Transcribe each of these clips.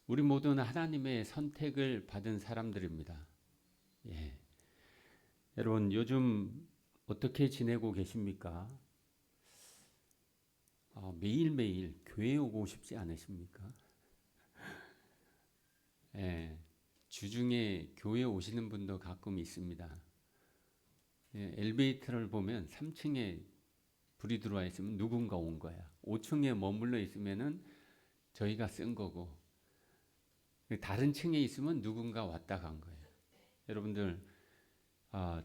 우리 모두는 하나님의 선택을 받은 사람들입니다. 예. 여러분, 요즘 어떻게 지내고 계십니까? 매일매일 교회 오고 싶지 않으십니까? 예. 주중에 교회 오시는 분도 가끔 있습니다. 예, 엘리베이터를 보면 3층에 불이 들어와 있으면 누군가 온 거야. 5층에 머물러 있으면은 저희가 쓴 거고, 다른 층에 있으면 누군가 왔다 간 거예요. 여러분들,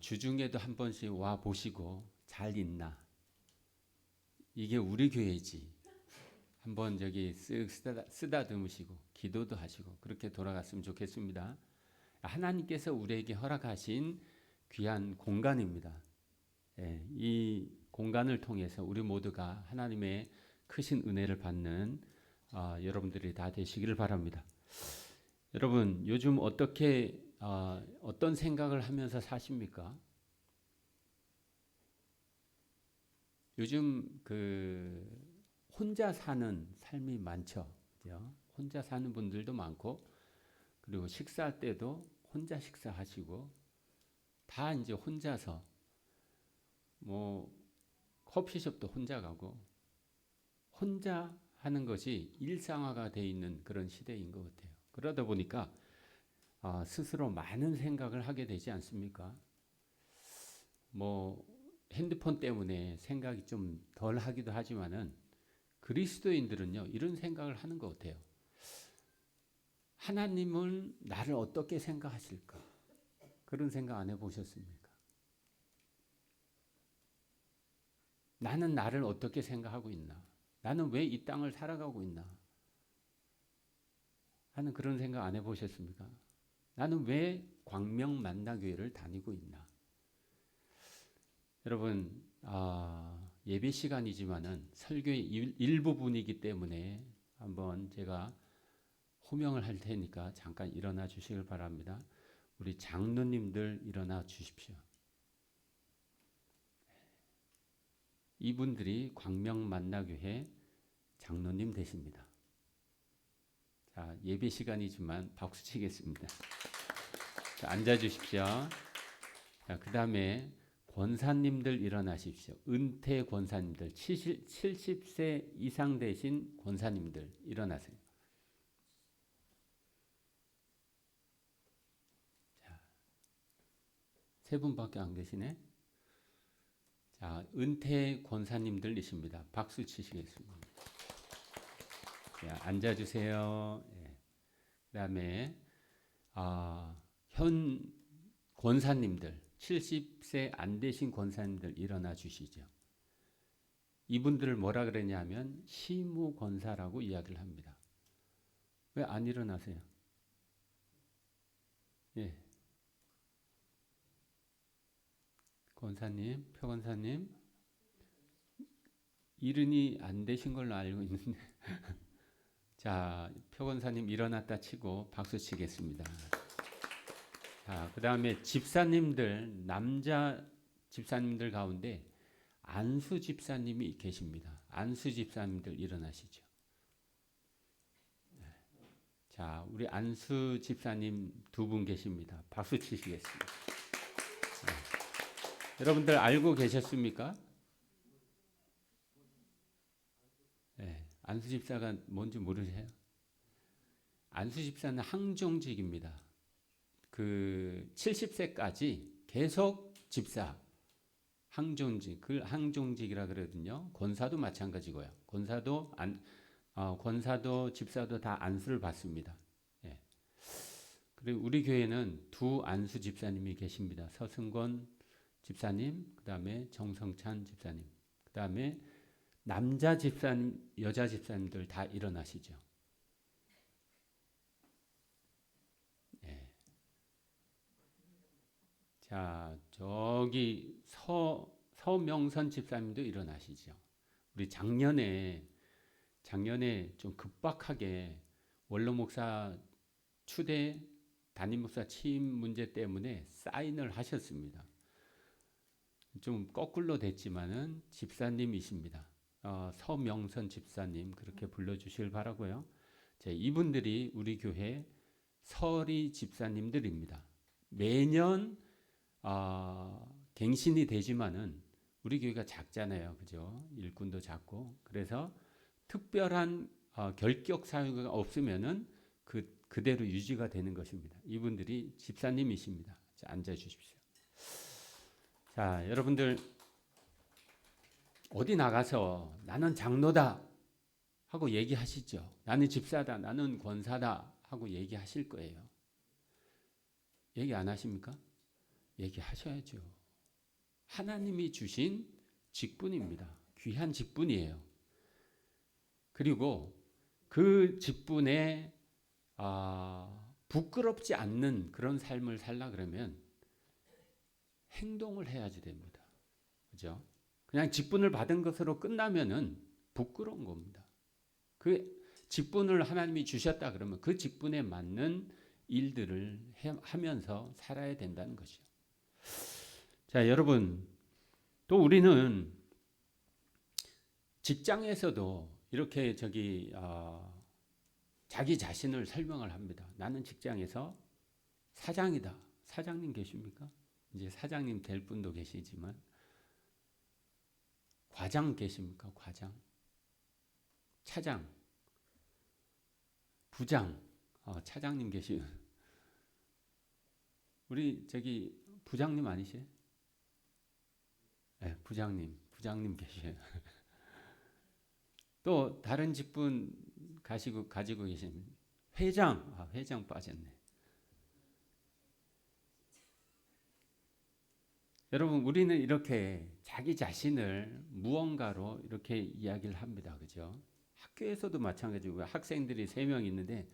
주중에도 한 번씩 와 보시고 잘 있나? 이게 우리 교회지. 한번 저기 쓱 쓰다듬으시고 기도도 하시고 그렇게 돌아갔으면 좋겠습니다. 하나님께서 우리에게 허락하신 귀한 공간입니다. 예, 이 공간을 통해서 우리 모두가 하나님의 크신 은혜를 받는 여러분들이 다 되시기를 바랍니다. 여러분, 요즘 어떤 생각을 하면서 사십니까? 요즘 혼자 사는 삶이 많죠. 그죠? 혼자 사는 분들도 많고, 그리고 식사할 때도 혼자 식사하시고, 다 이제 혼자서, 뭐, 커피숍도 혼자 가고, 혼자 하는 것이 일상화가 되어 있는 그런 시대인 것 같아요. 그러다 보니까 스스로 많은 생각을 하게 되지 않습니까? 뭐, 핸드폰 때문에 생각이 좀 덜 하기도 하지만은, 그리스도인들은요, 이런 생각을 하는 것 같아요. 하나님은 나를 어떻게 생각하실까? 그런 생각 안 해보셨습니까? 나는 나를 어떻게 생각하고 있나? 나는 왜 이 땅을 살아가고 있나? 하는 그런 생각 안 해보셨습니까? 나는 왜 광명 만나교회를 다니고 있나? 여러분, 예배 시간이지만은 설교의 일부분이기 때문에 한번 제가 호명을 할 테니까 잠깐 일어나 주시길 바랍니다. 우리 장로님들 일어나 주십시오. 이분들이 광명 만나교회 장로님 되십니다. 자, 예배 시간이지만 박수 치겠습니다. 자, 앉아 주십시오. 자, 그다음에 권사님들 일어나십시오. 은퇴 권사님들, 70세 이상 되신 권사님들 일어나세요. 자, 세 분밖에 안 계시네. 자, 은퇴 권사님들이십니다. 박수 치시겠습니다. 자, 앉아주세요. 예. 그다음에 현 권사님들, 70세 안 되신 권사님들 일어나 주시죠. 이분들을 뭐라 그러냐면 시무 권사라고 이야기를 합니다. 왜 안 일어나세요? 예, 권사님, 표 권사님, 일흔이 안 되신 걸로 알고 있는데, 자, 표 권사님 일어났다 치고 박수 치겠습니다. 자, 그 다음에 집사님들, 남자 집사님들 가운데 안수 집사님이 계십니다. 안수 집사님들 일어나시죠. 자, 우리 안수 집사님 두 분 계십니다. 박수 치시겠습니다. 여러분들 알고 계셨습니까? 네, 안수 집사가 뭔지 모르세요? 안수 집사는 항종직입니다. 70세까지 계속 집사, 항종직, 그 항종직이라 그러거든요. 권사도 마찬가지고요. 권사도 집사도 다 안수를 받습니다. 예. 그리고 우리 교회는 두 안수 집사님이 계십니다. 서승권 집사님, 그 다음에 정성찬 집사님, 그 다음에 남자 집사님, 여자 집사님들 다 일어나시죠. 예. 자, 저기 서명선 집사님도 일어나시죠. 우리 작년에 좀 급박하게 원로 목사 추대 담임 목사 취임 문제 때문에 사인을 하셨습니다. 좀 거꾸로 됐지만은 집사님이십니다. 서명선 집사님 그렇게 불러주시길 바라고요. 이분들이 우리 교회 서리 집사님들입니다. 매년 갱신이 되지만은 우리 교회가 작잖아요, 그죠? 일꾼도 작고 그래서 특별한 결격 사유가 없으면은 그대로 유지가 되는 것입니다. 이분들이 집사님이십니다. 자, 앉아 주십시오. 자, 여러분들 어디 나가서 나는 장로다 하고 얘기하시죠. 나는 집사다, 나는 권사다 하고 얘기하실 거예요. 얘기 안 하십니까? 얘기하셔야죠. 하나님이 주신 직분입니다. 귀한 직분이에요. 그리고 그 직분에 부끄럽지 않는 그런 삶을 살라 그러면 행동을 해야지 됩니다. 그죠? 그냥 직분을 받은 것으로 끝나면은 부끄러운 겁니다. 그 직분을 하나님이 주셨다 그러면 그 직분에 맞는 일들을 하면서 살아야 된다는 것이죠. 자, 여러분, 또 우리는 직장에서도 이렇게 자기 자신을 설명을 합니다. 나는 직장에서 사장이다. 사장님 계십니까? 이제 사장님 될 분도 계시지만 과장 계십니까? 과장, 차장, 부장, 차장님 계시면 우리 부장님 아니세요? 네, 부장님 계셔요. 또 다른 직분 가지고 계시면 회장, 회장 빠졌네. 여러분, 우리는 이렇게 자기 자신을 무언가로 이렇게 이야기를 합니다. 그죠? 학교에서도 마찬가지고 학생들이 3명 있는데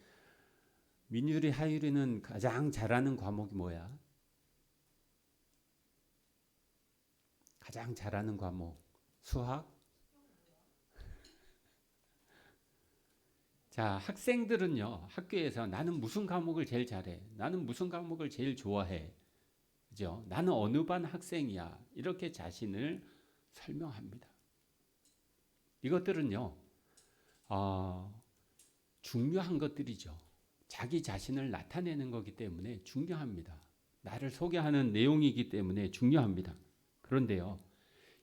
민유리, 하유리는 가장 잘하는 과목이 뭐야? 가장 잘하는 과목 수학? 자, 학생들은요, 학교에서 나는 무슨 과목을 제일 잘해? 나는 무슨 과목을 제일 좋아해? 그죠? 나는 어느 반 학생이야. 이렇게 자신을 설명합니다. 이것들은요, 중요한 것들이죠. 자기 자신을 나타내는 거기 때문에 중요합니다. 나를 소개하는 내용이기 때문에 중요합니다. 그런데요,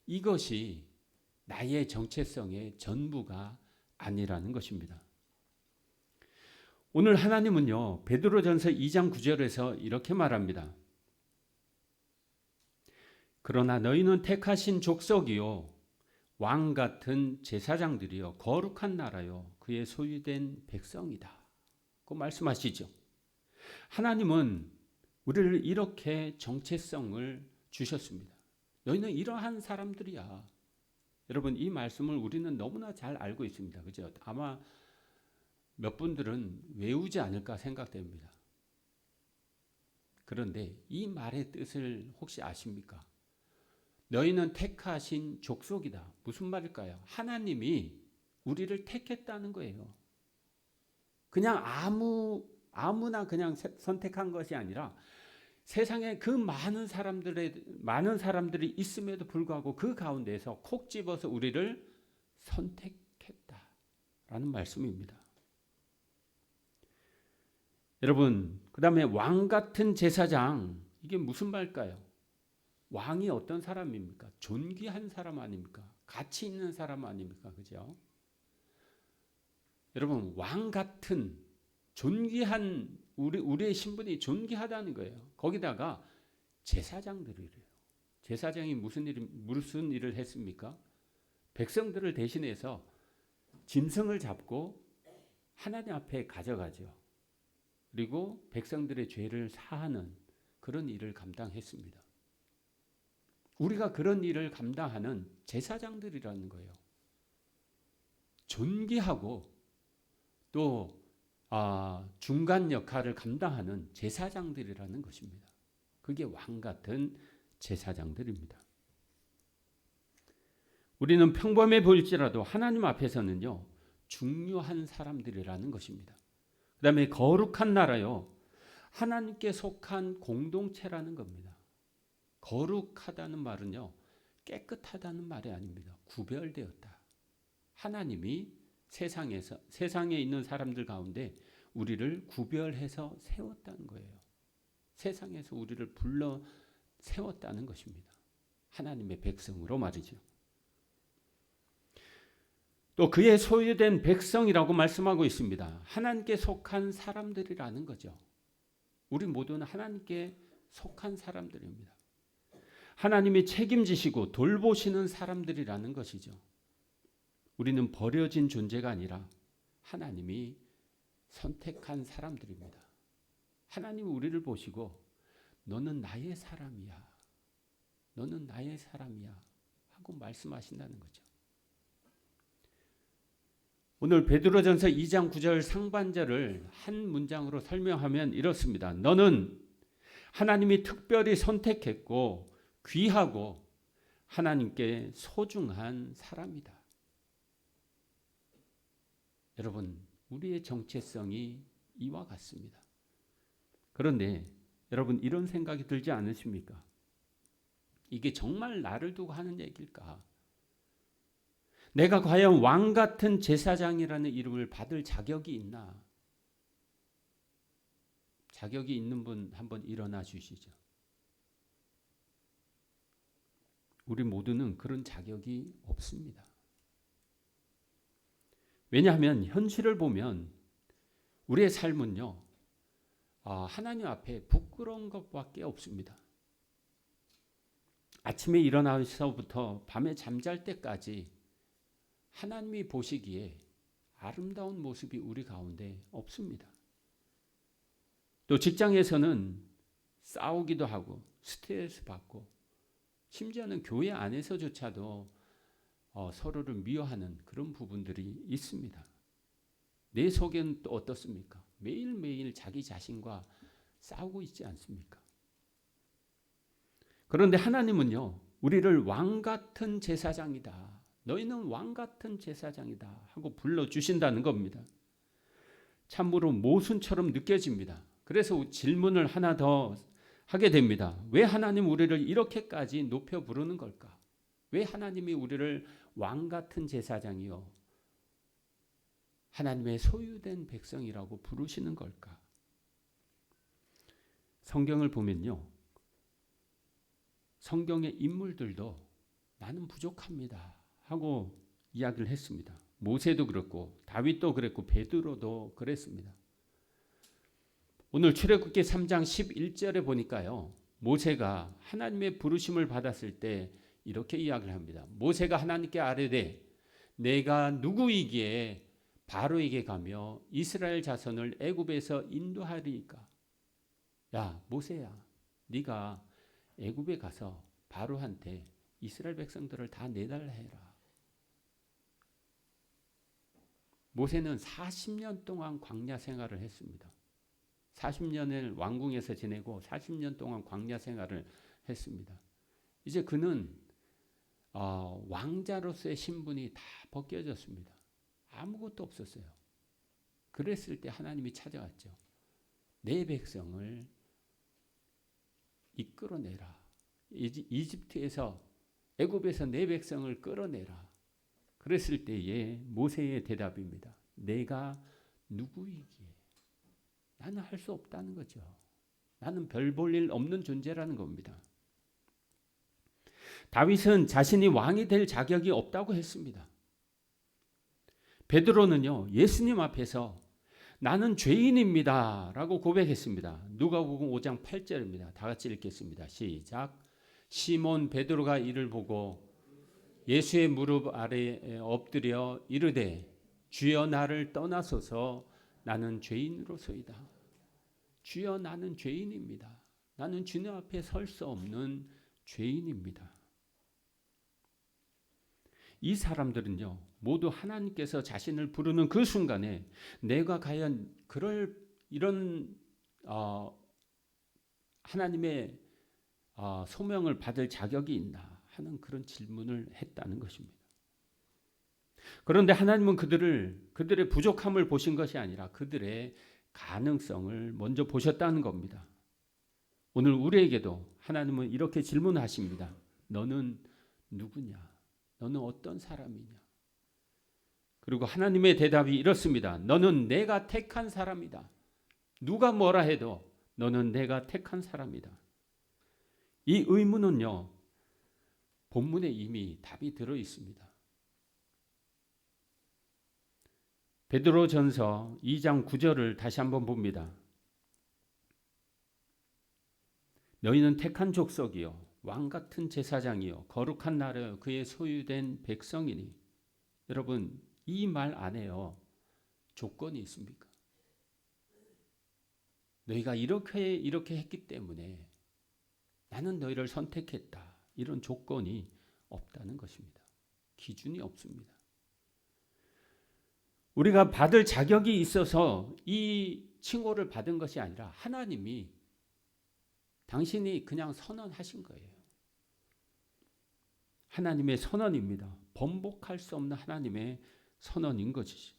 이것이 나의 정체성의 전부가 아니라는 것입니다. 오늘 하나님은요, 베드로전서 2장 9절에서 이렇게 말합니다. 그러나 너희는 택하신 족속이요 왕 같은 제사장들이요 거룩한 나라요 그의 소유된 백성이다. 그 말씀하시죠. 하나님은 우리를 이렇게 정체성을 주셨습니다. 너희는 이러한 사람들이야. 여러분, 이 말씀을 우리는 너무나 잘 알고 있습니다. 그죠? 아마 몇 분들은 외우지 않을까 생각됩니다. 그런데 이 말의 뜻을 혹시 아십니까? 너희는 택하신 족속이다. 무슨 말일까요? 하나님이 우리를 택했다는 거예요. 그냥 아무나 그냥 선택한 것이 아니라 세상에 그 많은 사람들이 있음에도 불구하고 그 가운데서 콕 집어서 우리를 선택했다라는 말씀입니다. 여러분, 그다음에 왕 같은 제사장, 이게 무슨 말일까요? 왕이 어떤 사람입니까? 존귀한 사람 아닙니까? 가치 있는 사람 아닙니까? 그죠? 여러분, 왕 같은 존귀한 우리의 신분이 존귀하다는 거예요. 거기다가 제사장들이래요. 제사장이 무슨 일을 했습니까? 백성들을 대신해서 짐승을 잡고 하나님 앞에 가져가죠. 그리고 백성들의 죄를 사하는 그런 일을 감당했습니다. 우리가 그런 일을 감당하는 제사장들이라는 거예요. 존귀하고 또 중간 역할을 감당하는 제사장들이라는 것입니다. 그게 왕 같은 제사장들입니다. 우리는 평범해 보일지라도 하나님 앞에서는요, 중요한 사람들이라는 것입니다. 그 다음에 거룩한 나라요, 하나님께 속한 공동체라는 겁니다. 거룩하다는 말은요, 깨끗하다는 말이 아닙니다. 구별되었다. 하나님이 세상에 있는 사람들 가운데 우리를 구별해서 세웠다는 거예요. 세상에서 우리를 불러 세웠다는 것입니다. 하나님의 백성으로 말이죠. 또 그의 소유된 백성이라고 말씀하고 있습니다. 하나님께 속한 사람들이라는 거죠. 우리 모두는 하나님께 속한 사람들입니다. 하나님이 책임지시고 돌보시는 사람들이라는 것이죠. 우리는 버려진 존재가 아니라 하나님이 선택한 사람들입니다. 하나님이 우리를 보시고 너는 나의 사람이야. 너는 나의 사람이야 하고 말씀하신다는 거죠. 오늘 베드로전서 2장 9절 상반절을 한 문장으로 설명하면 이렇습니다. 너는 하나님이 특별히 선택했고 귀하고 하나님께 소중한 사람이다. 여러분, 우리의 정체성이 이와 같습니다. 그런데 여러분, 이런 생각이 들지 않으십니까? 이게 정말 나를 두고 하는 얘기일까? 내가 과연 왕 같은 제사장이라는 이름을 받을 자격이 있나? 자격이 있는 분 한번 일어나 주시죠. 우리 모두는 그런 자격이 없습니다. 왜냐하면 현실을 보면 우리의 삶은요, 하나님 앞에 부끄러운 것밖에 없습니다. 아침에 일어나서부터 밤에 잠잘 때까지 하나님이 보시기에 아름다운 모습이 우리 가운데 없습니다. 또 직장에서는 싸우기도 하고 스트레스 받고 심지어는 교회 안에서조차도 서로를 미워하는 그런 부분들이 있습니다. 내 속에는 또 어떻습니까? 매일매일 자기 자신과 싸우고 있지 않습니까? 그런데 하나님은요, 우리를 왕 같은 제사장이다. 너희는 왕 같은 제사장이다 하고 불러주신다는 겁니다. 참으로 모순처럼 느껴집니다. 그래서 질문을 하나 더 하게 됩니다. 왜 하나님 우리를 이렇게까지 높여 부르는 걸까? 왜 하나님이 우리를 왕 같은 제사장이요, 하나님의 소유된 백성이라고 부르시는 걸까? 성경을 보면요, 성경의 인물들도 나는 부족합니다 하고 이야기를 했습니다. 모세도 그렇고 다윗도 그랬고 베드로도 그랬습니다. 오늘 출애굽기 3장 11절에 보니까요, 모세가 하나님의 부르심을 받았을 때 이렇게 이야기를 합니다. 모세가 하나님께 아뢰되 내가 누구이기에 바로에게 가며 이스라엘 자손을 애굽에서 인도하리이까? 야 모세야, 네가 애굽에 가서 바로한테 이스라엘 백성들을 다 내달라 해라. 모세는 40년 동안 광야 생활을 했습니다. 40년을 왕궁에서 지내고 40년 동안 광야 생활을 했습니다. 이제 그는 왕자로서의 신분이 다 벗겨졌습니다. 아무것도 없었어요. 그랬을 때 하나님이 찾아왔죠. 내 백성을 이끌어내라. 이집트에서, 애굽에서 내 백성을 끌어내라. 그랬을 때에 모세의 대답입니다. 내가 누구이기에? 나는 할 수 없다는 거죠. 나는 별 볼 일 없는 존재라는 겁니다. 다윗은 자신이 왕이 될 자격이 없다고 했습니다. 베드로는요, 예수님 앞에서 나는 죄인입니다 라고 고백했습니다. 누가복음 5장 8절입니다. 다 같이 읽겠습니다. 시작. 시몬 베드로가 이를 보고 예수의 무릎 아래에 엎드려 이르되 주여 나를 떠나소서 나는 죄인으로소이다. 주여 나는 죄인입니다. 나는 주님 앞에 설 수 없는 죄인입니다. 이 사람들은요, 모두 하나님께서 자신을 부르는 그 순간에 내가 과연 이런 하나님의 소명을 받을 자격이 있나 하는 그런 질문을 했다는 것입니다. 그런데 하나님은 그들의 부족함을 보신 것이 아니라 그들의 가능성을 먼저 보셨다는 겁니다. 오늘 우리에게도 하나님은 이렇게 질문하십니다. 너는 누구냐? 너는 어떤 사람이냐? 그리고 하나님의 대답이 이렇습니다. 너는 내가 택한 사람이다. 누가 뭐라 해도 너는 내가 택한 사람이다. 이 의문은요, 본문에 이미 답이 들어 있습니다. 베드로전서 2장 9절을 다시 한번 봅니다. 너희는 택한 족속이요 왕 같은 제사장이요 거룩한 나라요 그의 소유된 백성이니. 여러분, 이 말 안에요 조건이 있습니까? 너희가 이렇게 했기 때문에 나는 너희를 선택했다. 이런 조건이 없다는 것입니다. 기준이 없습니다. 우리가 받을 자격이 있어서 이 칭호를 받은 것이 아니라 하나님이 당신이 그냥 선언하신 거예요. 하나님의 선언입니다. 번복할 수 없는 하나님의 선언인 것이지.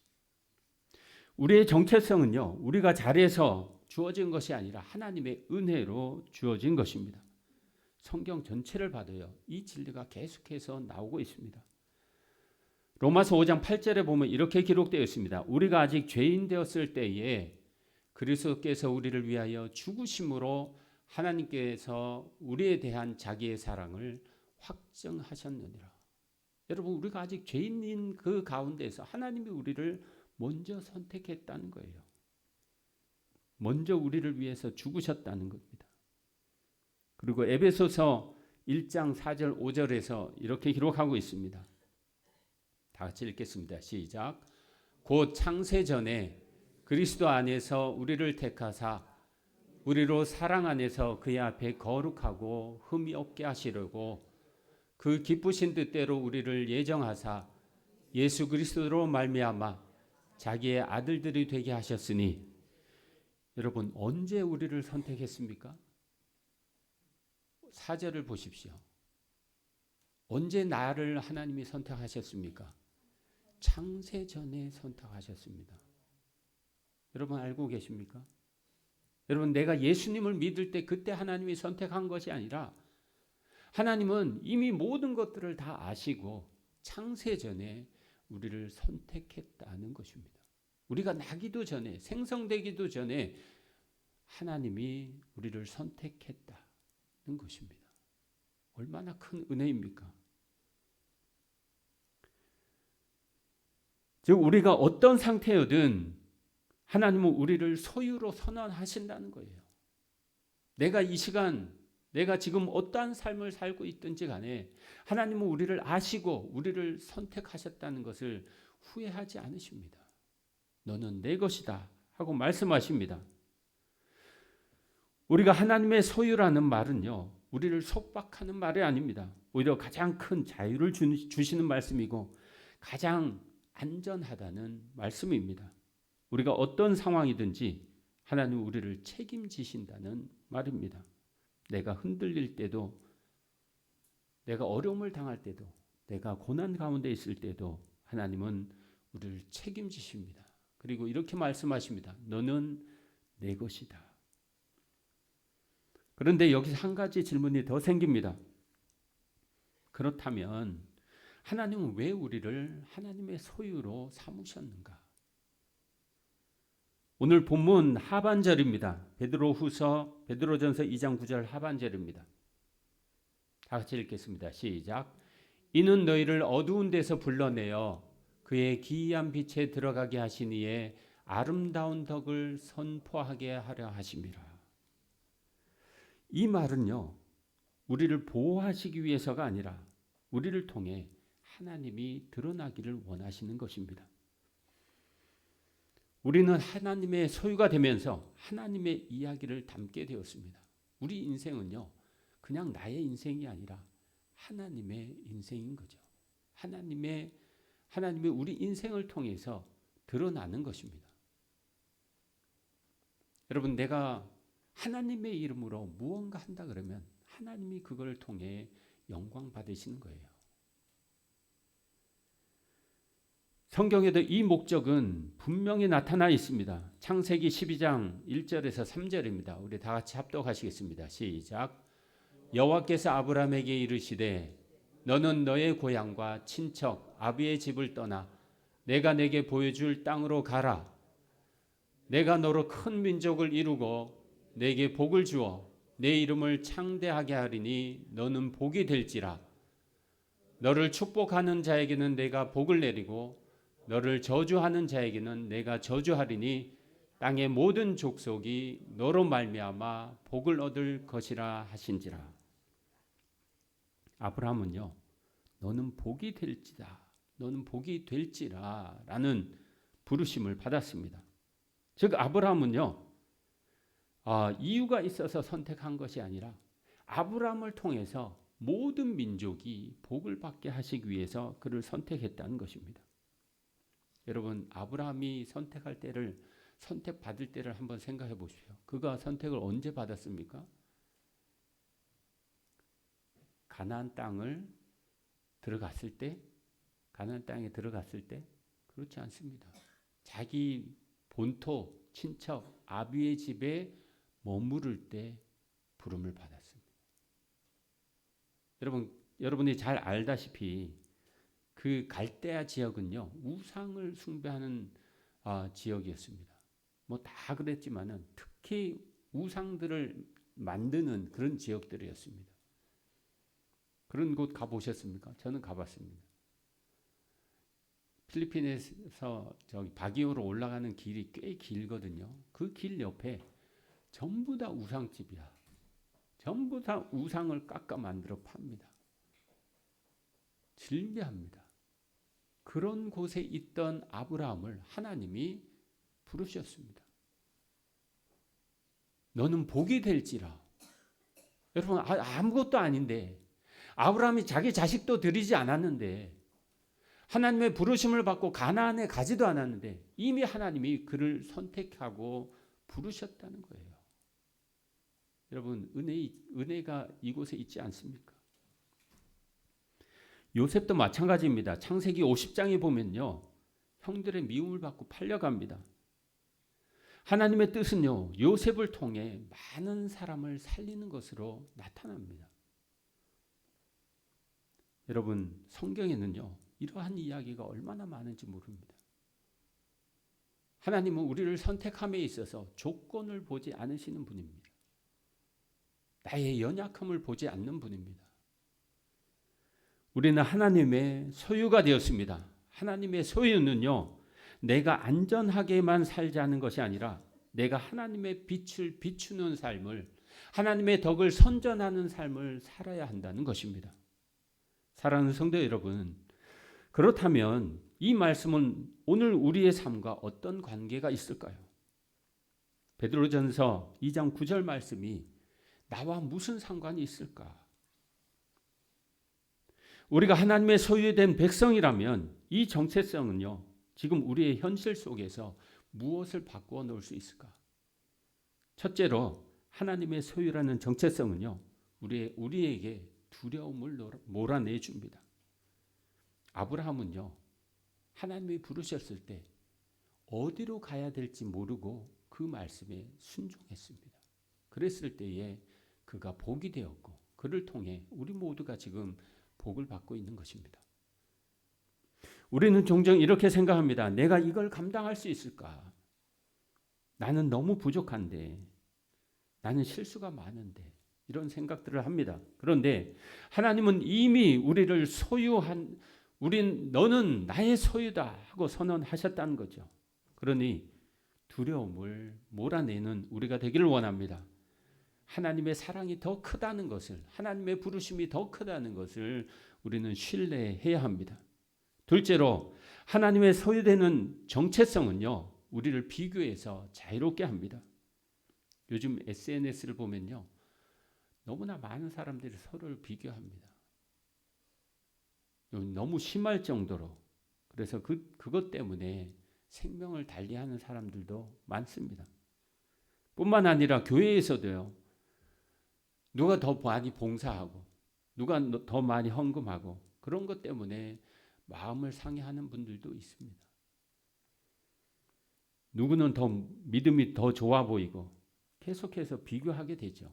우리의 정체성은요, 우리가 잘해서 주어진 것이 아니라 하나님의 은혜로 주어진 것입니다. 성경 전체를 봐도요, 이 진리가 계속해서 나오고 있습니다. 로마서 5장 8절에 보면 이렇게 기록되어 있습니다. 우리가 아직 죄인 되었을 때에 그리스도께서 우리를 위하여 죽으심으로 하나님께서 우리에 대한 자기의 사랑을 확증하셨느니라. 여러분, 우리가 아직 죄인인 그 가운데서 하나님이 우리를 먼저 선택했다는 거예요. 먼저 우리를 위해서 죽으셨다는 겁니다. 그리고 에베소서 1장 4절 5절에서 이렇게 기록하고 있습니다. 다 같이 읽겠습니다. 시작. 곧 창세 전에 그리스도 안에서 우리를 택하사 우리로 사랑 안에서 그의 앞에 거룩하고 흠이 없게 하시려고 그 기쁘신 뜻대로 우리를 예정하사 예수 그리스도로 말미암아 자기의 아들들이 되게 하셨으니. 여러분, 언제 우리를 선택했습니까? 4절을 보십시오. 언제 나를 하나님이 선택하셨습니까? 창세 전에 선택하셨습니다. 여러분, 알고 계십니까? 여러분, 내가 예수님을 믿을 때 그때 하나님이 선택한 것이 아니라 하나님은 이미 모든 것들을 다 아시고 창세 전에 우리를 선택했다는 것입니다. 우리가 나기도 전에, 생성되기도 전에 하나님이 우리를 선택했다는 것입니다. 얼마나 큰 은혜입니까? 즉, 우리가 어떤 상태여든 하나님은 우리를 소유로 선언하신다는 거예요. 내가 이 시간, 내가 지금 어떠한 삶을 살고 있든지 간에 하나님은 우리를 아시고 우리를 선택하셨다는 것을 후회하지 않으십니다. 너는 내 것이다 하고 말씀하십니다. 우리가 하나님의 소유라는 말은요, 우리를 속박하는 말이 아닙니다. 오히려 가장 큰 자유를 주시는 말씀이고 가장 안전하다는 말씀입니다. 우리가 어떤 상황이든지 하나님 우리를 책임지신다는 말입니다. 내가 흔들릴 때도, 내가 어려움을 당할 때도, 내가 고난 가운데 있을 때도 하나님은 우리를 책임지십니다. 그리고 이렇게 말씀하십니다. 너는 내 것이다. 그런데 여기서 한 가지 질문이 더 생깁니다. 그렇다면 하나님은 왜 우리를 하나님의 소유로 삼으셨는가? 오늘 본문 하반절입니다. 베드로전서 2장 9절 하반절입니다. 다 같이 읽겠습니다. 시작. 이는 너희를 어두운 데서 불러내어 그의 기이한 빛에 들어가게 하시니에 아름다운 덕을 선포하게 하려 하심이라. 이 말은요, 우리를 보호하시기 위해서가 아니라 우리를 통해 하나님이 드러나기를 원하시는 것입니다. 우리는 하나님의 소유가 되면서 하나님의 이야기를 담게 되었습니다. 우리 인생은요, 그냥 나의 인생이 아니라 하나님의 인생인 거죠. 하나님의 우리 인생을 통해서 드러나는 것입니다. 여러분, 내가 하나님의 이름으로 무언가 한다 그러면 하나님이 그걸 통해 영광 받으시는 거예요. 성경에도 이 목적은 분명히 나타나 있습니다. 창세기 12장 1절에서 3절입니다. 우리 다 같이 합독하시겠습니다. 시작. 여호와께서 아브라함에게 이르시되 너는 너의 고향과 친척 아비의 집을 떠나 내가 내게 보여줄 땅으로 가라. 내가 너로 큰 민족을 이루고 내게 복을 주어 내 이름을 창대하게 하리니 너는 복이 될지라. 너를 축복하는 자에게는 내가 복을 내리고 너를 저주하는 자에게는 내가 저주하리니 땅의 모든 족속이 너로 말미암아 복을 얻을 것이라 하신지라. 아브라함은요, 너는 복이 될지다, 너는 복이 될지라 라는 부르심을 받았습니다. 즉 아브라함은요, 이유가 있어서 선택한 것이 아니라 아브라함을 통해서 모든 민족이 복을 받게 하시기 위해서 그를 선택했다는 것입니다. 여러분, 아브라함이 선택받을 때를 한번 생각해 보십시오. 그가 선택을 언제 받았습니까? 가나안 땅에 들어갔을 때? 그렇지 않습니다. 자기 본토, 친척, 아비의 집에 머무를 때 부름을 받았습니다. 여러분이 잘 알다시피 그 갈대아 지역은요, 우상을 숭배하는 지역이었습니다. 뭐 다 그랬지만은 특히 우상들을 만드는 그런 지역들이었습니다. 그런 곳 가보셨습니까? 저는 가봤습니다. 필리핀에서 바기오로 올라가는 길이 꽤 길거든요. 그 길 옆에 전부 다 우상집이야. 전부 다 우상을 깎아 만들어 팝니다. 즐비합니다. 그런 곳에 있던 아브라함을 하나님이 부르셨습니다. 너는 복이 될지라. 여러분, 아무것도 아닌데, 아브라함이 자기 자식도 드리지 않았는데, 하나님의 부르심을 받고 가나안에 가지도 않았는데 이미 하나님이 그를 선택하고 부르셨다는 거예요. 여러분, 은혜가 이곳에 있지 않습니까? 요셉도 마찬가지입니다. 창세기 50장에 보면요, 형들의 미움을 받고 팔려갑니다. 하나님의 뜻은요, 요셉을 통해 많은 사람을 살리는 것으로 나타납니다. 여러분, 성경에는요, 이러한 이야기가 얼마나 많은지 모릅니다. 하나님은 우리를 선택함에 있어서 조건을 보지 않으시는 분입니다. 나의 연약함을 보지 않는 분입니다. 우리는 하나님의 소유가 되었습니다. 하나님의 소유는요, 내가 안전하게만 살자는 것이 아니라 내가 하나님의 빛을 비추는 삶을, 하나님의 덕을 선전하는 삶을 살아야 한다는 것입니다. 사랑하는 성도 여러분, 그렇다면 이 말씀은 오늘 우리의 삶과 어떤 관계가 있을까요? 베드로전서 2장 9절 말씀이 나와 무슨 상관이 있을까? 우리가 하나님의 소유된 백성이라면 이 정체성은요, 지금 우리의 현실 속에서 무엇을 바꾸어 놓을 수 있을까? 첫째로 하나님의 소유라는 정체성은요, 우리에게 두려움을 몰아내 줍니다. 아브라함은요, 하나님이 부르셨을 때 어디로 가야 될지 모르고 그 말씀에 순종했습니다. 그랬을 때에 그가 복이 되었고, 그를 통해 우리 모두가 지금 복을 받고 있는 것입니다. 우리는 종종 이렇게 생각합니다. 내가 이걸 감당할 수 있을까? 나는 너무 부족한데, 나는 실수가 많은데, 이런 생각들을 합니다. 그런데 하나님은 이미 우리를 너는 나의 소유다 하고 선언하셨다는 거죠. 그러니 두려움을 몰아내는 우리가 되기를 원합니다. 하나님의 사랑이 더 크다는 것을, 하나님의 부르심이 더 크다는 것을 우리는 신뢰해야 합니다. 둘째로 하나님의 소유되는 정체성은요, 우리를 비교해서 자유롭게 합니다. 요즘 SNS를 보면요, 너무나 많은 사람들이 서로를 비교합니다. 너무 심할 정도로. 그래서 그것 때문에 생명을 달리하는 사람들도 많습니다. 뿐만 아니라 교회에서도요, 누가 더 많이 봉사하고 누가 더 많이 헌금하고 그런 것 때문에 마음을 상해하는 분들도 있습니다. 누구는 더 믿음이 더 좋아 보이고 계속해서 비교하게 되죠.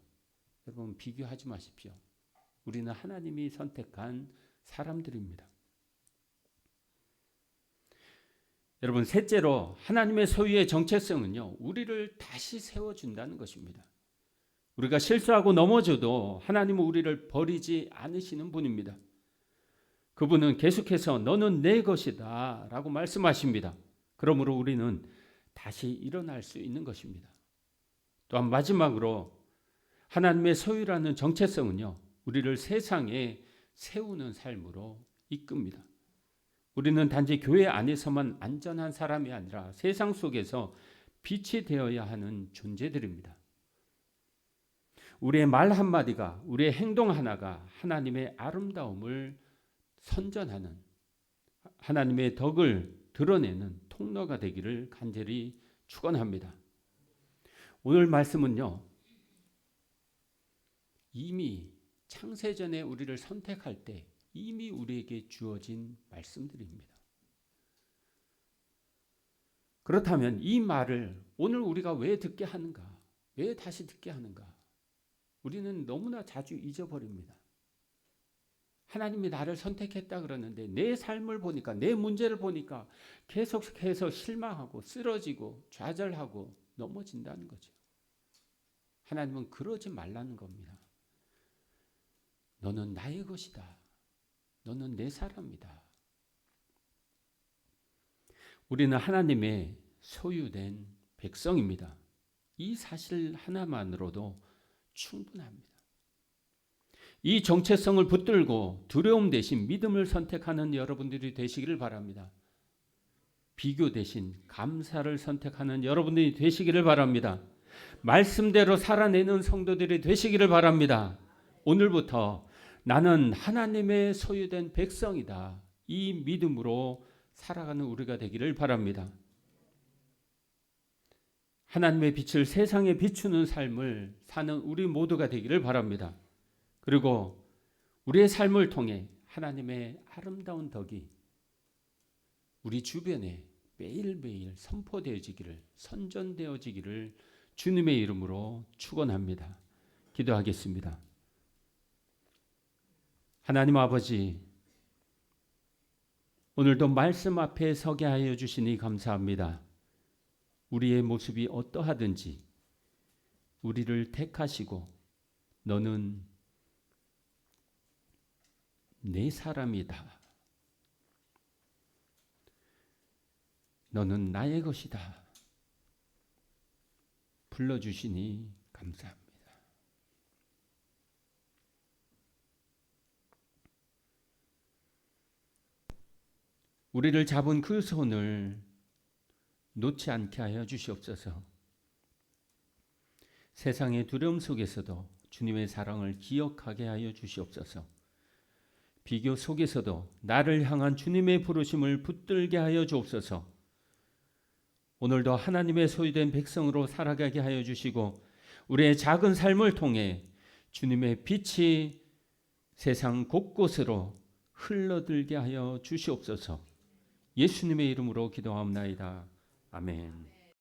여러분, 비교하지 마십시오. 우리는 하나님이 선택한 사람들입니다. 여러분, 셋째로 하나님의 소유의 정체성은요, 우리를 다시 세워준다는 것입니다. 우리가 실수하고 넘어져도 하나님은 우리를 버리지 않으시는 분입니다. 그분은 계속해서 너는 내 것이다 라고 말씀하십니다. 그러므로 우리는 다시 일어날 수 있는 것입니다. 또한 마지막으로 하나님의 소유라는 정체성은요, 우리를 세상에 세우는 삶으로 이끕니다. 우리는 단지 교회 안에서만 안전한 사람이 아니라 세상 속에서 빛이 되어야 하는 존재들입니다. 우리의 말 한마디가, 우리의 행동 하나가 하나님의 아름다움을 선전하는, 하나님의 덕을 드러내는 통로가 되기를 간절히 축원합니다. 오늘 말씀은요, 이미 창세전에 우리를 선택할 때 이미 우리에게 주어진 말씀들입니다. 그렇다면 이 말을 오늘 우리가 왜 듣게 하는가? 왜 다시 듣게 하는가? 우리는 너무나 자주 잊어버립니다. 하나님이 나를 선택했다 그러는데 내 삶을 보니까, 내 문제를 보니까 계속해서 실망하고 쓰러지고 좌절하고 넘어진다는 거죠. 하나님은 그러지 말라는 겁니다. 너는 나의 것이다. 너는 내 사람이다. 우리는 하나님의 소유된 백성입니다. 이 사실 하나만으로도 충분합니다. 이 정체성을 붙들고 두려움 대신 믿음을 선택하는 여러분들이 되시기를 바랍니다. 비교 대신 감사를 선택하는 여러분들이 되시기를 바랍니다. 말씀대로 살아내는 성도들이 되시기를 바랍니다. 오늘부터 나는 하나님의 소유된 백성이다. 이 믿음으로 살아가는 우리가 되기를 바랍니다. 하나님의 빛을 세상에 비추는 삶을 사는 우리 모두가 되기를 바랍니다. 그리고 우리의 삶을 통해 하나님의 아름다운 덕이 우리 주변에 매일매일 선포되어지기를, 선전되어지기를 주님의 이름으로 축원합니다. 기도하겠습니다. 하나님 아버지, 오늘도 말씀 앞에 서게 하여 주시니 감사합니다. 우리의 모습이 어떠하든지 우리를 택하시고 너는 내 사람이다. 너는 나의 것이다. 불러주시니 감사합니다. 우리를 잡은 그 손을 놓지 않게 하여 주시옵소서. 세상의 두려움 속에서도 주님의 사랑을 기억하게 하여 주시옵소서. 비교 속에서도 나를 향한 주님의 부르심을 붙들게 하여 주옵소서. 오늘도 하나님의 소유된 백성으로 살아가게 하여 주시고 우리의 작은 삶을 통해 주님의 빛이 세상 곳곳으로 흘러들게 하여 주시옵소서. 예수님의 이름으로 기도하옵나이다. 아멘.